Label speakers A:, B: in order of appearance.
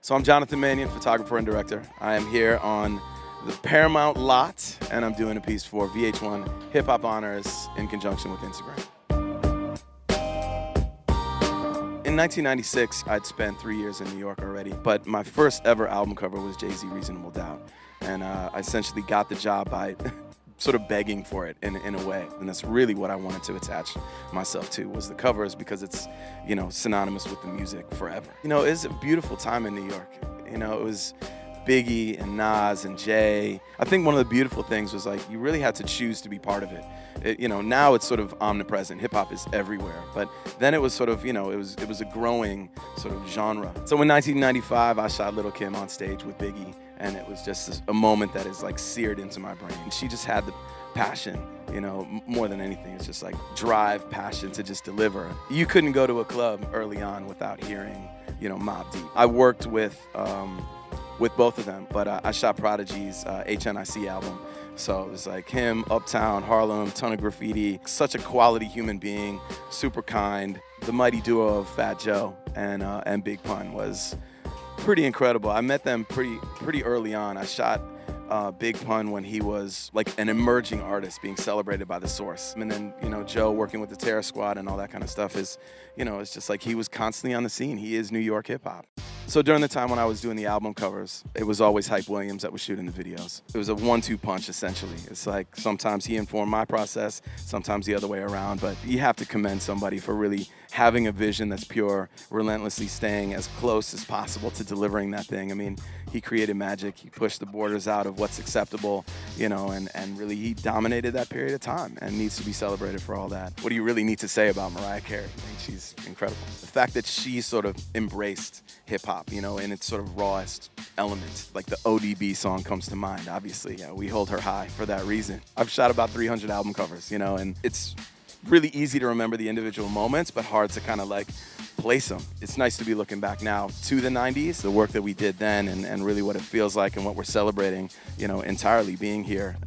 A: So I'm Jonathan Mannion, photographer and director. I am here on the Paramount lot, and I'm doing a piece for VH1 Hip Hop Honors in conjunction with Instagram. In 1996, I'd spent 3 years in New York already, but my first ever album cover was Jay-Z Reasonable Doubt. And I essentially got the job by sort of begging for it in a way. And that's really what I wanted to attach myself to, was the covers, because it's, you know, synonymous with the music forever. You know, it's a beautiful time in New York. You know, it was Biggie and Nas and Jay. I think one of the beautiful things was, like, you really had to choose to be part of it. You know, now it's sort of omnipresent. Hip hop is everywhere. But then it was sort of, you know, it was a growing sort of genre. So in 1995, I shot Lil' Kim on stage with Biggie, and it was just a moment that is, like, seared into my brain. She just had the passion, you know, more than anything. It's just like drive, passion to just deliver. You couldn't go to a club early on without hearing, you know, Mobb Deep. I worked with both of them, but I shot Prodigy's H.N.I.C. album. So it was like him, Uptown, Harlem, ton of graffiti, such a quality human being, super kind. The mighty duo of Fat Joe and Big Pun was pretty incredible. I met them pretty early on. I shot Big Pun when he was like an emerging artist being celebrated by The Source. And then, you know, Joe working with the Terror Squad and all that kind of stuff is, you know, it's just like he was constantly on the scene. He is New York hip hop. So during the time when I was doing the album covers, it was always Hype Williams that was shooting the videos. It was a 1-2 punch, essentially. It's like sometimes he informed my process, sometimes the other way around, but you have to commend somebody for really having a vision that's pure, relentlessly staying as close as possible to delivering that thing. I mean, he created magic. He pushed the borders out of what's acceptable, you know, and really he dominated that period of time and needs to be celebrated for all that. What do you really need to say about Mariah Carey? I think she's incredible. The fact that she sort of embraced hip hop, you know, in its sort of rawest element, like the ODB song comes to mind, obviously. Yeah, we hold her high for that reason. I've shot about 300 album covers, you know, and it's really easy to remember the individual moments, but hard to kind of like place them. It's nice to be looking back now to the 90s, the work that we did then, and really what it feels like and what we're celebrating, you know, entirely being here.